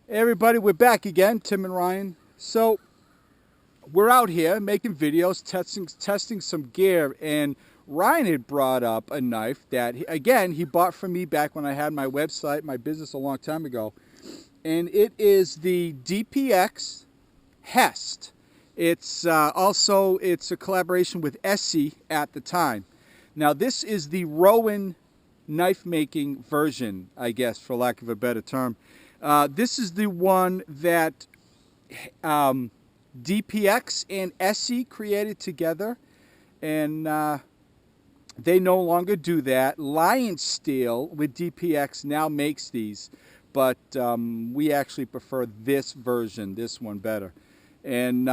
Hey everybody, we're back again, Tim and Ryan. So we're out here making videos, testing some gear, and Ryan had brought up a knife that, again, he bought from me back when I had my website, my business a long time ago, and it is the DPx HEST. It's a collaboration with H.E.S.T at the time. Now this is the Rowen knife making version, I guess, for lack of a better term. This is the one that DPx and H.E.S.T created together, and they no longer do that. Lion Steel with DPx now makes these, but we actually prefer this version, this one better. And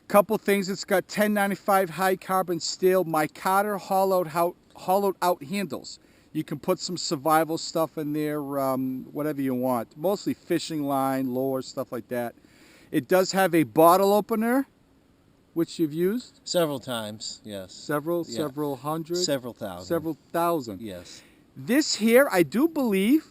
couple things, it's got 1095 high carbon steel, Micarta hollowed out handles. You can put some survival stuff in there, whatever you want. Mostly fishing line, lure, stuff like that. It does have a bottle opener, which you've used? Several times, yes. Several hundred? Several thousand. Several thousand. Yes. This here, I do believe,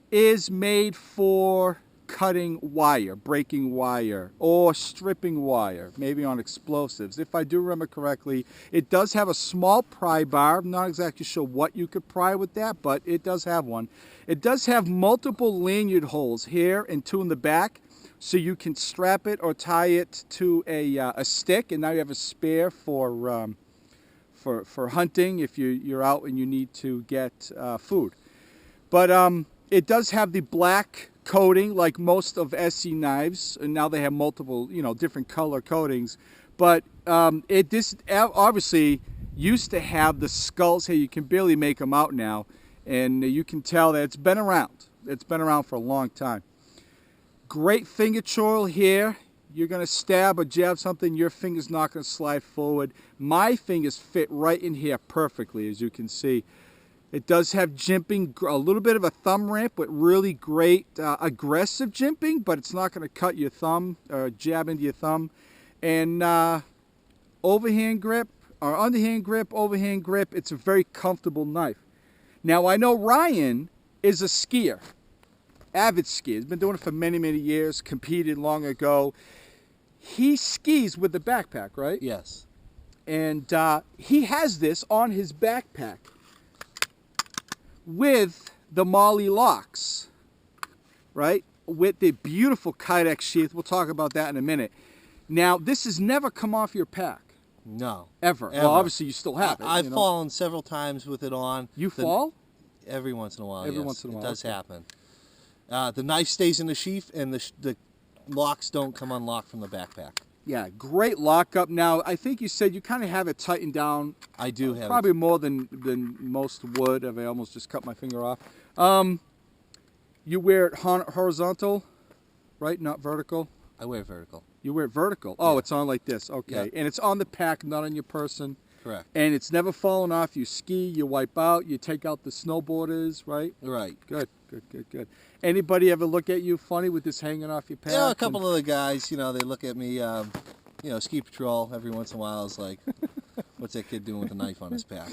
is made for cutting wire, breaking wire, or stripping wire, maybe on explosives. If I do remember correctly, it does have a small pry bar. I'm not exactly sure what you could pry with that, but it does have one. It does have multiple lanyard holes here and two in the back, so you can strap it or tie it to a stick, and now you have a spare for hunting if you're out and you need to get food. But it does have the black coating like most of H.E.S.T knives, and now they have multiple, different color coatings. But this obviously used to have the skulls here. You can barely make them out now, and you can tell that it's been around. It's been around for a long time. Great finger choil here. You're going to stab or jab something, your finger's not going to slide forward. My fingers fit right in here perfectly, as you can see. It does have jimping, a little bit of a thumb ramp, but really great aggressive jimping, but it's not going to cut your thumb or jab into your thumb. And overhand grip, or underhand grip, overhand grip, it's a very comfortable knife. Now I know Ryan is a skier, avid skier. He's been doing it for many, many years, competed long ago. He skis with the backpack, right? Yes. And he has this on his backpack with the MOLLE locks, right? With the beautiful Kydex sheath. We'll talk about that in a minute. Now, this has never come off your pack. No. Ever. Well, obviously you still have it. I've fallen several times with it on. You fall? Every once in a while, Every yes. once in a while. It does happen. The knife stays in the sheath, and the locks don't come unlocked from the backpack. Yeah, great lockup. Now, I think you said you kind of have it tightened down. I do have probably it. more than most would. I almost just cut my finger off. You wear it horizontal, right? Not vertical? I wear vertical. You wear it vertical. Oh, yeah. It's on like this. Okay. Yeah. And it's on the pack, not on your person. Correct. And it's never fallen off. You ski, you wipe out, you take out the snowboarders, right? Right. Good, good, good, good. Anybody ever look at you funny with this hanging off your pack? Yeah, a couple of the guys, they look at me, ski patrol every once in a while. It's like, what's that kid doing with a knife on his pack?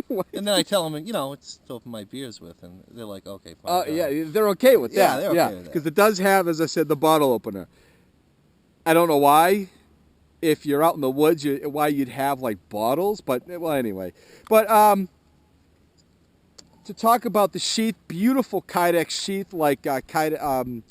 And then I tell them, it's to open my beers with, and they're like, okay, fine. Yeah, they're okay with that. Yeah, they're okay with that. Because it does have, as I said, the bottle opener. I don't know why, if you're out in the woods, why you'd have like bottles, but well, anyway. But to talk about the sheath, beautiful Kydex sheath, like Kydex,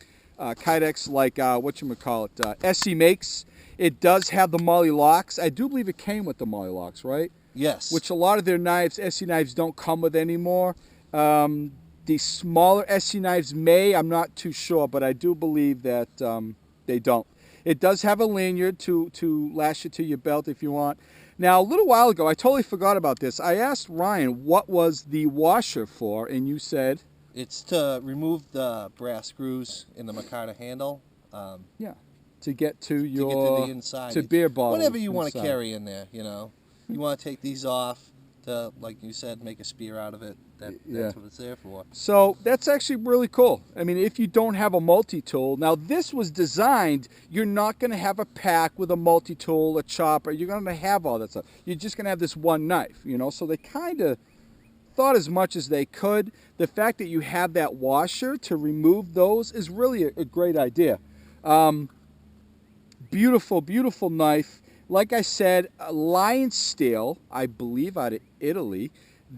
like whatchamacallit, H.E.S.T makes. It does have the MOLLE locks. I do believe it came with the MOLLE locks, right? Yes. Which a lot of their knives, H.E.S.T knives, don't come with anymore. The smaller H.E.S.T knives may, I'm not too sure, but I do believe that they don't. It does have a lanyard to lash it to your belt if you want. Now, a little while ago, I totally forgot about this. I asked Ryan what was the washer for, and you said? It's to remove the brass screws in the Micarta handle. Yeah, to get to to the inside. To beer bottles. Whatever you want to carry in there, You want to take these off to, like you said, make a spear out of it. That's what it's there for. So that's actually really cool. I mean, if you don't have a multi-tool, now this was designed, you're not going to have a pack with a multi-tool, a chopper. You're going to have all that stuff. You're just going to have this one knife, so they kind of thought as much as they could. The fact that you have that washer to remove those is really a great idea. Beautiful, beautiful knife. Like I said, Lion Steel, I believe out of Italy,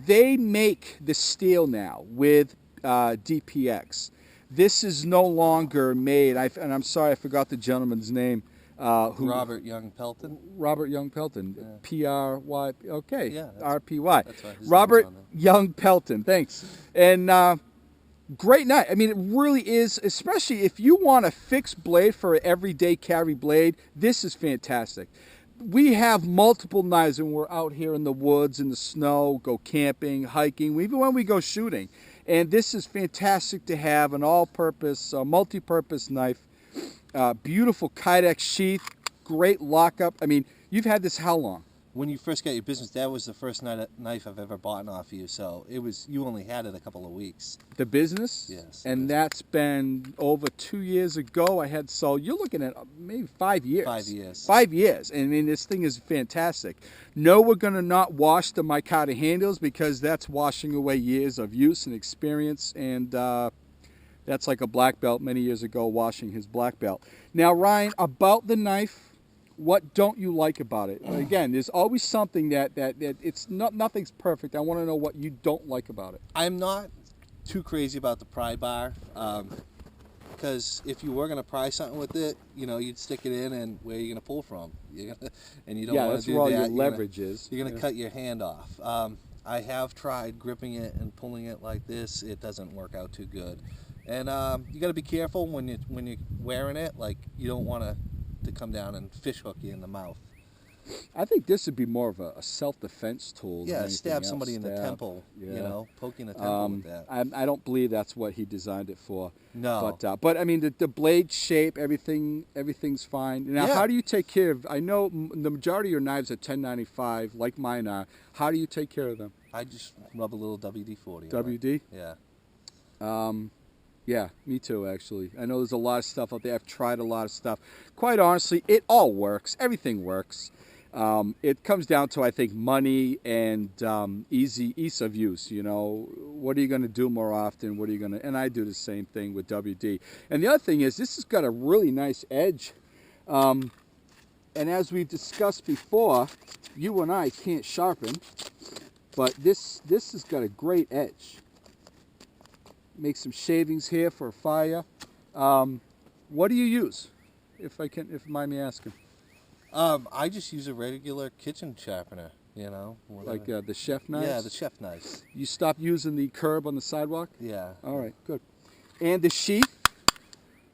they make the steel now with DPx. This is no longer made, and I'm sorry I forgot the gentleman's name. Robert Young Pelton. Robert Young Pelton, Yeah. P-R-Y, okay, Yeah, R-P-Y. that's right. Robert Young Pelton, thanks. And great knife. I mean, it really is, especially if you want a fixed blade for an everyday carry blade, this is fantastic. We have multiple knives when we're out here in the woods, in the snow, go camping, hiking, even when we go shooting. And this is fantastic to have, an all-purpose, multi-purpose knife. Beautiful Kydex sheath, great lockup. I mean, you've had this how long? When you first got your business, that was the first knife I've ever bought off of you. So it was, you only had it a couple of weeks. The business? Yes. And that's been over 2 years ago. I had, so you're looking at maybe 5 years. 5 years. 5 years. I mean, this thing is fantastic. No, we're going to not wash the Micarta handles because that's washing away years of use and experience. And that's like a black belt many years ago washing his black belt. Now, Ryan, about the knife, what don't you like about it? Again, there's always something that it's not, nothing's perfect. I want to know what you don't like about it. I'm not too crazy about the pry bar, because if you were going to pry something with it, you know, you'd stick it in, and where are you going to pull from? You're gonna, and you don't want to do that. Yeah, that's where all your leverage is. You're going to cut your hand off. I have tried gripping it and pulling it like this. It doesn't work out too good. And you got to be careful when you're wearing it. Like, you don't want to come down and fish hook you in the mouth. I think this would be more of a self-defense tool. Yeah, than stab anything somebody else. in the temple. Yeah. You know, poking the temple with that. I don't believe that's what he designed it for. No. But I mean, the blade shape, everything's fine. Now, Yeah. how do you take care of? I know the majority of your knives are 1095, like mine are. How do you take care of them? I just rub a little WD-40. WD? Yeah. Yeah, me too, actually. I know there's a lot of stuff out there. I've tried a lot of stuff. Quite honestly, it all works. Everything works. It comes down to, I think, money and ease of use. You know, what are you going to do more often? What are you going to? And I do the same thing with WD. And the other thing is, this has got a really nice edge. And as we've discussed before, you and I can't sharpen, but this has got a great edge. Make some shavings here for a fire. What do you use, if you mind me asking? I just use a regular kitchen sharpener, you know. Like the chef knives? Yeah, the chef knives. You stopped using the curb on the sidewalk? Yeah. All right, good. And the sheath?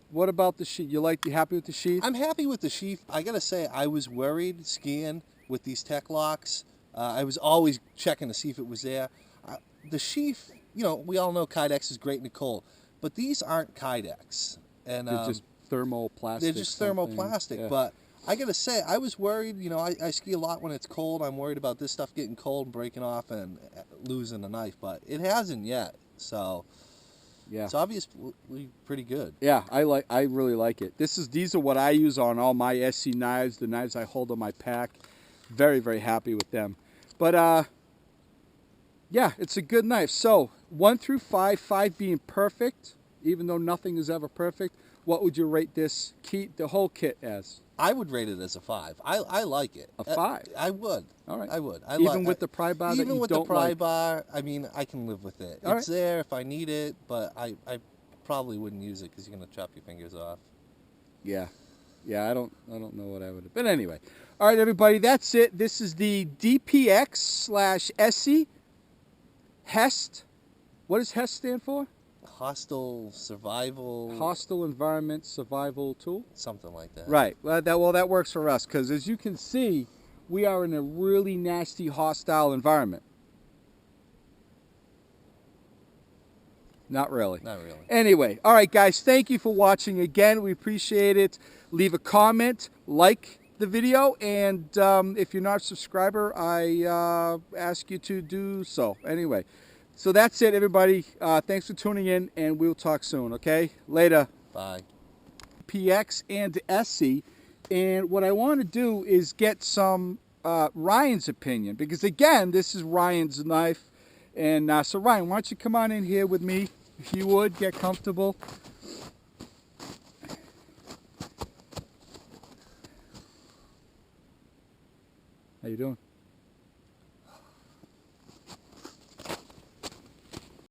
What about the sheath? You happy with the sheath? I'm happy with the sheath. I gotta say, I was worried skiing with these tech locks. I was always checking to see if it was there. The sheath, you know, we all know Kydex is great in the cold, but these aren't Kydex. And they're just thermoplastic. They're just thermoplastic, yeah. But I gotta say, I was worried. You know, I ski a lot when it's cold. I'm worried about this stuff getting cold and breaking off and losing the knife, but it hasn't yet. So yeah, it's obviously pretty good. Yeah, I really like it. These are what I use on all my SC knives, the knives I hold on my pack. Very, very happy with them. But yeah, it's a good knife. So 1 through 5, 5 being perfect, even though nothing is ever perfect. What would you rate this kit, the whole kit, as? I would rate it as a 5. I like it. A 5? I would. All right. I would. Even with the pry bar that you don't like? Even with the pry bar, I mean, I can live with it. All it's right. there if I need it, but I probably wouldn't use it because you're going to chop your fingers off. Yeah. Yeah, I don't know what I would have. But anyway. All right, everybody, that's it. This is the DPx/SE HEST. What does HEST stand for? Hostile survival. Hostile environment survival tool. Something like that. Right. Well, that works for us because, as you can see, we are in a really nasty, hostile environment. Not really. Not really. Anyway, all right, guys. Thank you for watching again. We appreciate it. Leave a comment, like the video, and if you're not a subscriber, I ask you to do so. Anyway. So that's it, everybody. Thanks for tuning in, and we'll talk soon, okay? Later. Bye. PX and SE. And what I want to do is get some Ryan's opinion, because, again, this is Ryan's knife, And so Ryan, why don't you come on in here with me, if you would, get comfortable. How you doing?